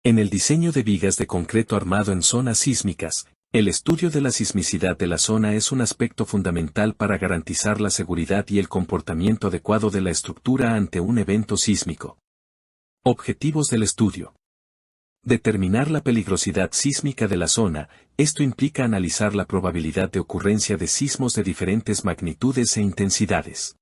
En el diseño de vigas de concreto armado en zonas sísmicas, el estudio de la sismicidad de la zona es un aspecto fundamental para garantizar la seguridad y el comportamiento adecuado de la estructura ante un evento sísmico. Objetivos del estudio. Determinar la peligrosidad sísmica de la zona. Esto implica analizar la probabilidad de ocurrencia de sismos de diferentes magnitudes e intensidades.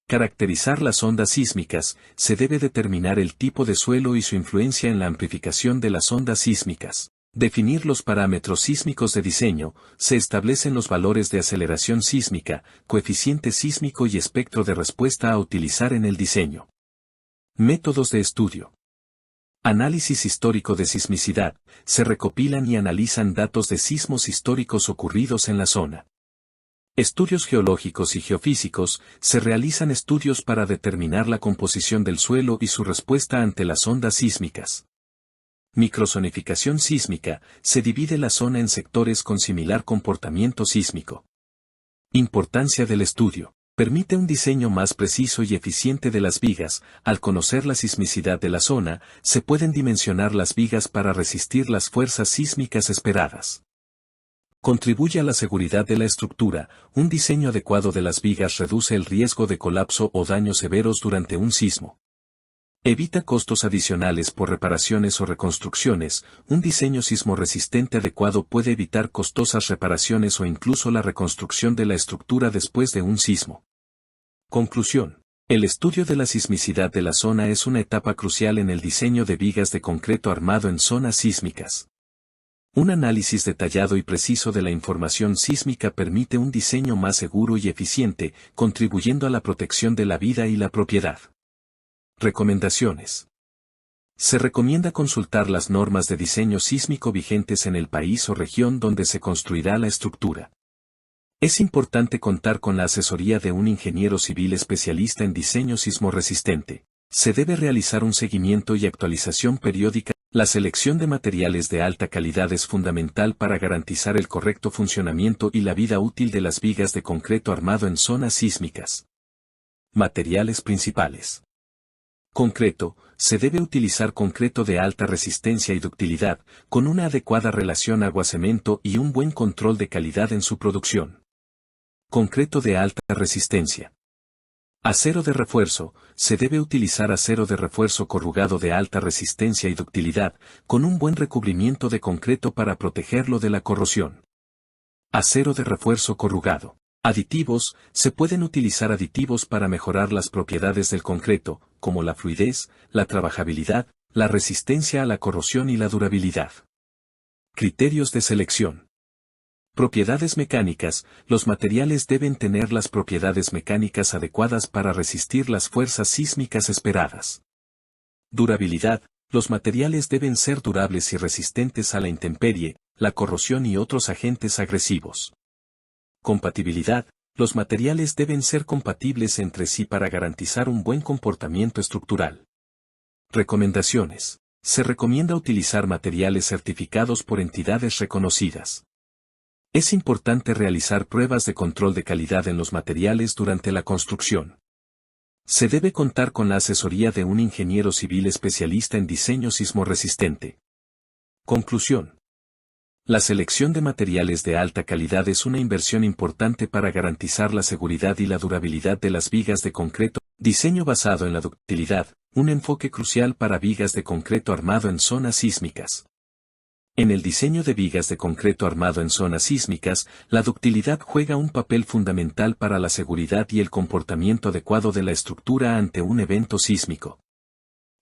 Caracterizar las ondas sísmicas. Se debe determinar el tipo de suelo y su influencia en la amplificación de las ondas sísmicas. Definir los parámetros sísmicos de diseño. Se establecen los valores de aceleración sísmica, coeficiente sísmico y espectro de respuesta a utilizar en el diseño. Métodos de estudio. Análisis histórico de sismicidad. Se recopilan y analizan datos de sismos históricos ocurridos en la zona. Estudios geológicos y geofísicos. Se realizan estudios para determinar la composición del suelo y su respuesta ante las ondas sísmicas. Microzonificación sísmica. Se divide la zona en sectores con similar comportamiento sísmico. Importancia del estudio. Permite un diseño más preciso y eficiente de las vigas. Al conocer la sismicidad de la zona, se pueden dimensionar las vigas para resistir las fuerzas sísmicas esperadas. Contribuye a la seguridad de la estructura. Un diseño adecuado de las vigas reduce el riesgo de colapso o daños severos durante un sismo. Evita costos adicionales por reparaciones o reconstrucciones. Un diseño sismorresistente adecuado puede evitar costosas reparaciones o incluso la reconstrucción de la estructura después de un sismo. Conclusión. El estudio de la sismicidad de la zona es una etapa crucial en el diseño de vigas de concreto armado en zonas sísmicas. Un análisis detallado y preciso de la información sísmica permite un diseño más seguro y eficiente, contribuyendo a la protección de la vida y la propiedad. Recomendaciones. Se recomienda consultar las normas de diseño sísmico vigentes en el país o región donde se construirá la estructura. Es importante contar con la asesoría de un ingeniero civil especialista en diseño sismorresistente. Se debe realizar un seguimiento y actualización periódica. La selección de materiales de alta calidad es fundamental para garantizar el correcto funcionamiento y la vida útil de las vigas de concreto armado en zonas sísmicas. Materiales principales. Concreto. Se debe utilizar concreto de alta resistencia y ductilidad, con una adecuada relación agua-cemento y un buen control de calidad en su producción. Concreto de alta resistencia. Acero de refuerzo. Se debe utilizar acero de refuerzo corrugado de alta resistencia y ductilidad, con un buen recubrimiento de concreto para protegerlo de la corrosión. Acero de refuerzo corrugado. Aditivos. Se pueden utilizar aditivos para mejorar las propiedades del concreto, como la fluidez, la trabajabilidad, la resistencia a la corrosión y la durabilidad. Criterios de selección. Propiedades mecánicas. Los materiales deben tener las propiedades mecánicas adecuadas para resistir las fuerzas sísmicas esperadas. Durabilidad. Los materiales deben ser durables y resistentes a la intemperie, la corrosión y otros agentes agresivos. Compatibilidad. Los materiales deben ser compatibles entre sí para garantizar un buen comportamiento estructural. Recomendaciones. Se recomienda utilizar materiales certificados por entidades reconocidas. Es importante realizar pruebas de control de calidad en los materiales durante la construcción. Se debe contar con la asesoría de un ingeniero civil especialista en diseño sismorresistente. Conclusión. La selección de materiales de alta calidad es una inversión importante para garantizar la seguridad y la durabilidad de las vigas de concreto. Diseño basado en la ductilidad, un enfoque crucial para vigas de concreto armado en zonas sísmicas. En el diseño de vigas de concreto armado en zonas sísmicas, la ductilidad juega un papel fundamental para la seguridad y el comportamiento adecuado de la estructura ante un evento sísmico.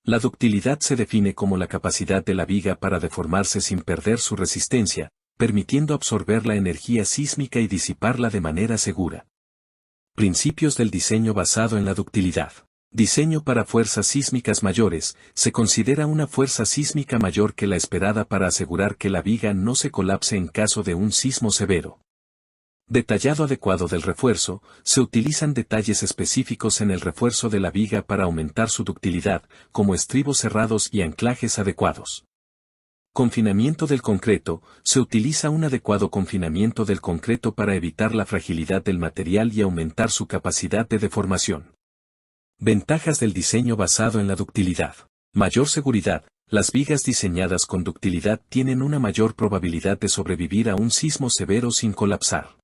La ductilidad se define como la capacidad de la viga para deformarse sin perder su resistencia, permitiendo absorber la energía sísmica y disiparla de manera segura. Principios del diseño basado en la ductilidad. Diseño para fuerzas sísmicas mayores. Se considera una fuerza sísmica mayor que la esperada para asegurar que la viga no se colapse en caso de un sismo severo. Detallado adecuado del refuerzo. Se utilizan detalles específicos en el refuerzo de la viga para aumentar su ductilidad, como estribos cerrados y anclajes adecuados. Confinamiento del concreto. Se utiliza un adecuado confinamiento del concreto para evitar la fragilidad del material y aumentar su capacidad de deformación. Ventajas del diseño basado en la ductilidad. Mayor seguridad. las vigas diseñadas con ductilidad tienen una mayor probabilidad de sobrevivir a un sismo severo sin colapsar.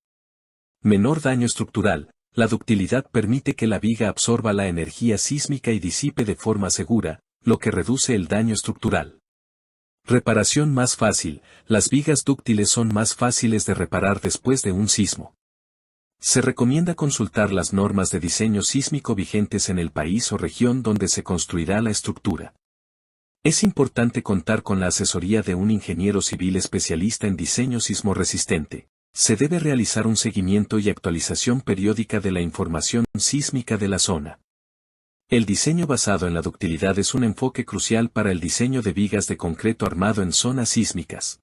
Menor daño estructural. La ductilidad permite que la viga absorba la energía sísmica y disipe de forma segura, lo que reduce el daño estructural. Reparación más fácil. Las vigas dúctiles son más fáciles de reparar después de un sismo. Se recomienda consultar las normas de diseño sísmico vigentes en el país o región donde se construirá la estructura. Es importante contar con la asesoría de un ingeniero civil especialista en diseño sismorresistente. Se debe realizar un seguimiento y actualización periódica de la información sísmica de la zona. El diseño basado en la ductilidad es un enfoque crucial para el diseño de vigas de concreto armado en zonas sísmicas.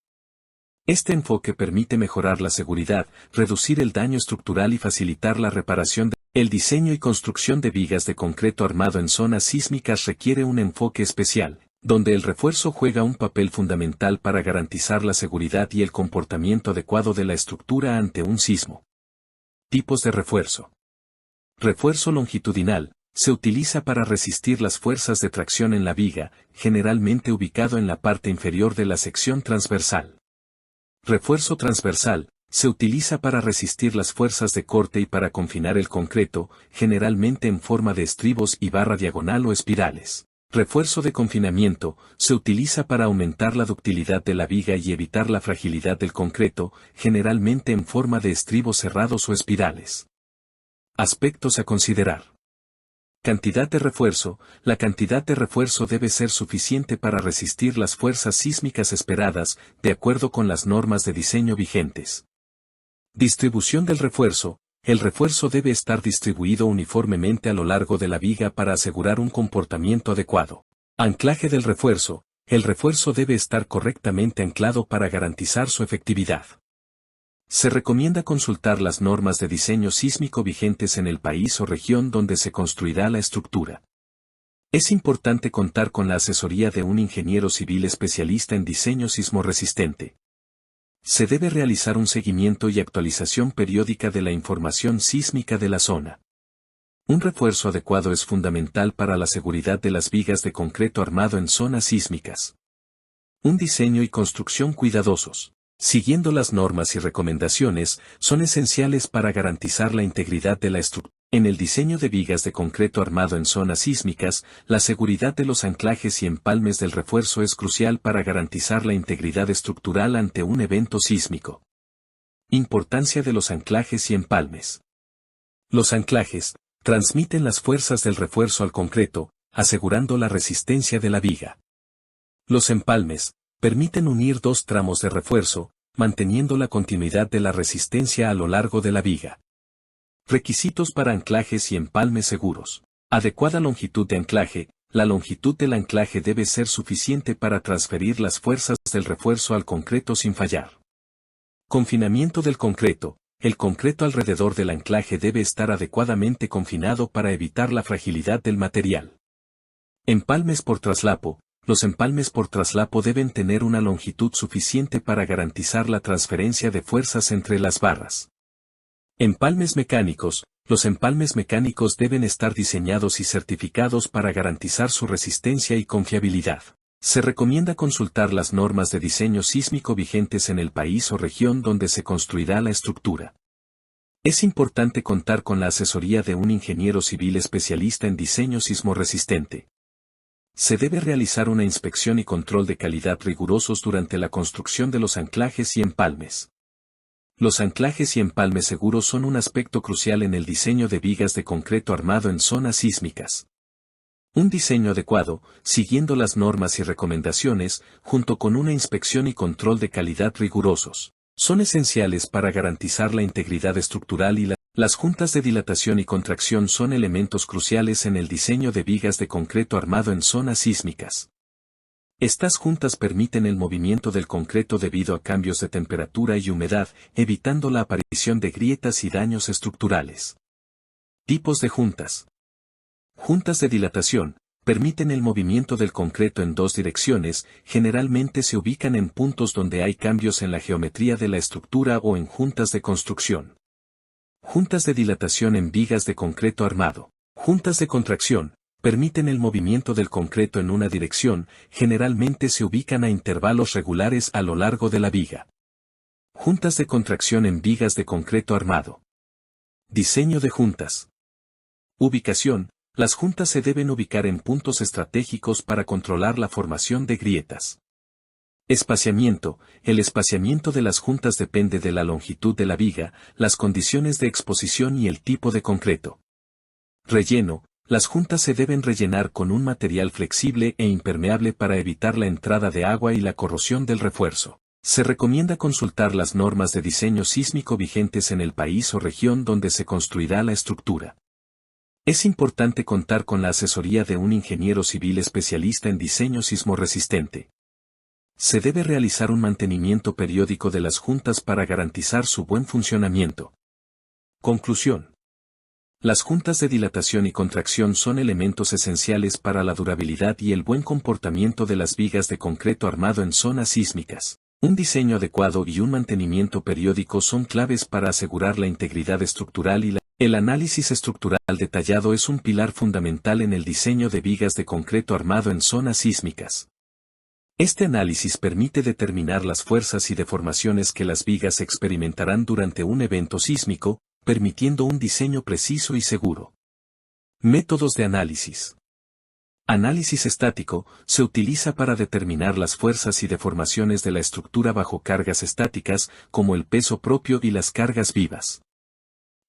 Este enfoque permite mejorar la seguridad, reducir el daño estructural y facilitar la reparación. El diseño y construcción de vigas de concreto armado en zonas sísmicas requiere un enfoque especial, donde el refuerzo juega un papel fundamental para garantizar la seguridad y el comportamiento adecuado de la estructura ante un sismo. Tipos de refuerzo. Refuerzo longitudinal. Se utiliza para resistir las fuerzas de tracción en la viga, generalmente ubicado en la parte inferior de la sección transversal. Refuerzo transversal. Se utiliza para resistir las fuerzas de corte y para confinar el concreto, generalmente en forma de estribos y barra diagonal o espirales. Refuerzo de confinamiento. Se utiliza para aumentar la ductilidad de la viga y evitar la fragilidad del concreto, generalmente en forma de estribos cerrados o espirales. Aspectos a considerar. Cantidad de refuerzo. La cantidad de refuerzo debe ser suficiente para resistir las fuerzas sísmicas esperadas, de acuerdo con las normas de diseño vigentes. Distribución del refuerzo. El refuerzo debe estar distribuido uniformemente a lo largo de la viga para asegurar un comportamiento adecuado. Anclaje del refuerzo. El refuerzo debe estar correctamente anclado para garantizar su efectividad. Se recomienda consultar las normas de diseño sísmico vigentes en el país o región donde se construirá la estructura. Es importante contar con la asesoría de un ingeniero civil especialista en diseño sismorresistente. Se debe realizar un seguimiento y actualización periódica de la información sísmica de la zona. Un refuerzo adecuado es fundamental para la seguridad de las vigas de concreto armado en zonas sísmicas. Un diseño y construcción cuidadosos, siguiendo las normas y recomendaciones, son esenciales para garantizar la integridad de la estructura. En el diseño de vigas de concreto armado en zonas sísmicas, la seguridad de los anclajes y empalmes del refuerzo es crucial para garantizar la integridad estructural ante un evento sísmico. Importancia de los anclajes y empalmes. Los anclajes transmiten las fuerzas del refuerzo al concreto, asegurando la resistencia de la viga. Los empalmes permiten unir dos tramos de refuerzo, manteniendo la continuidad de la resistencia a lo largo de la viga. Requisitos para anclajes y empalmes seguros. Adecuada longitud de anclaje. La longitud del anclaje debe ser suficiente para transferir las fuerzas del refuerzo al concreto sin fallar. Confinamiento del concreto. El concreto alrededor del anclaje debe estar adecuadamente confinado para evitar la fragilidad del material. Empalmes por traslapo. Los empalmes por traslapo deben tener una longitud suficiente para garantizar la transferencia de fuerzas entre las barras. Empalmes mecánicos. Los empalmes mecánicos deben estar diseñados y certificados para garantizar su resistencia y confiabilidad. Se recomienda consultar las normas de diseño sísmico vigentes en el país o región donde se construirá la estructura. Es importante contar con la asesoría de un ingeniero civil especialista en diseño sismorresistente. Se debe realizar una inspección y control de calidad rigurosos durante la construcción de los anclajes y empalmes. Los anclajes y empalmes seguros son un aspecto crucial en el diseño de vigas de concreto armado en zonas sísmicas. Un diseño adecuado, siguiendo las normas y recomendaciones, junto con una inspección y control de calidad rigurosos, son esenciales para garantizar la integridad estructural y las juntas de dilatación y contracción son elementos cruciales en el diseño de vigas de concreto armado en zonas sísmicas. Estas juntas permiten el movimiento del concreto debido a cambios de temperatura y humedad, evitando la aparición de grietas y daños estructurales. Tipos de juntas. Juntas de dilatación. Permiten el movimiento del concreto en dos direcciones, generalmente se ubican en puntos donde hay cambios en la geometría de la estructura o en juntas de construcción. Juntas de dilatación en vigas de concreto armado. Juntas de contracción. permiten el movimiento del concreto en una dirección, generalmente se ubican a intervalos regulares a lo largo de la viga. Juntas de contracción en vigas de concreto armado. Diseño de juntas. Ubicación. Las juntas se deben ubicar en puntos estratégicos para controlar la formación de grietas. Espaciamiento. El espaciamiento de las juntas depende de la longitud de la viga, las condiciones de exposición y el tipo de concreto. Relleno. Las juntas se deben rellenar con un material flexible e impermeable para evitar la entrada de agua y la corrosión del refuerzo. Se recomienda consultar las normas de diseño sísmico vigentes en el país o región donde se construirá la estructura. Es importante contar con la asesoría de un ingeniero civil especialista en diseño sismorresistente. Se debe realizar un mantenimiento periódico de las juntas para garantizar su buen funcionamiento. Conclusión. Las juntas de dilatación y contracción son elementos esenciales para la durabilidad y el buen comportamiento de las vigas de concreto armado en zonas sísmicas. Un diseño adecuado y un mantenimiento periódico son claves para asegurar la integridad estructural y el análisis estructural detallado es un pilar fundamental en el diseño de vigas de concreto armado en zonas sísmicas. Este análisis permite determinar las fuerzas y deformaciones que las vigas experimentarán durante un evento sísmico, permitiendo un diseño preciso y seguro. Métodos de análisis. Análisis estático, se utiliza para determinar las fuerzas y deformaciones de la estructura bajo cargas estáticas, como el peso propio y las cargas vivas.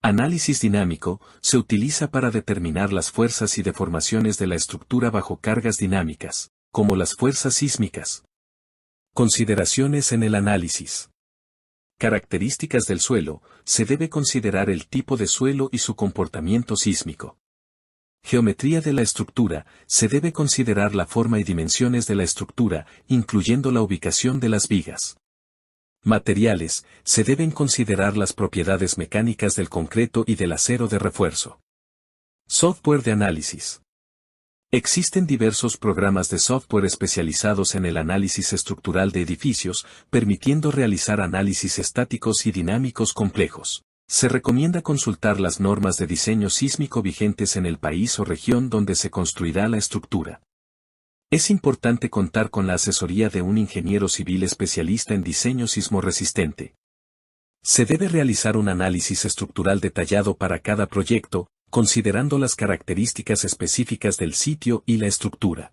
Análisis dinámico, se utiliza para determinar las fuerzas y deformaciones de la estructura bajo cargas dinámicas, como las fuerzas sísmicas. Consideraciones en el análisis. Características del suelo, se debe considerar el tipo de suelo y su comportamiento sísmico. Geometría de la estructura, se debe considerar la forma y dimensiones de la estructura, incluyendo la ubicación de las vigas. Materiales, se deben considerar las propiedades mecánicas del concreto y del acero de refuerzo. Software de análisis. Existen diversos programas de software especializados en el análisis estructural de edificios, permitiendo realizar análisis estáticos y dinámicos complejos. Se recomienda consultar las normas de diseño sísmico vigentes en el país o región donde se construirá la estructura. Es importante contar con la asesoría de un ingeniero civil especialista en diseño sismorresistente. Se debe realizar un análisis estructural detallado para cada proyecto, considerando las características específicas del sitio y la estructura.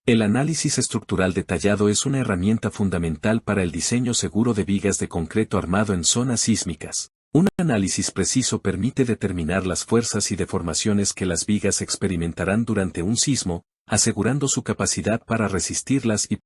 El análisis estructural detallado es una herramienta fundamental para el diseño seguro de vigas de concreto armado en zonas sísmicas. Un análisis preciso permite determinar las fuerzas y deformaciones que las vigas experimentarán durante un sismo, asegurando su capacidad para resistirlas y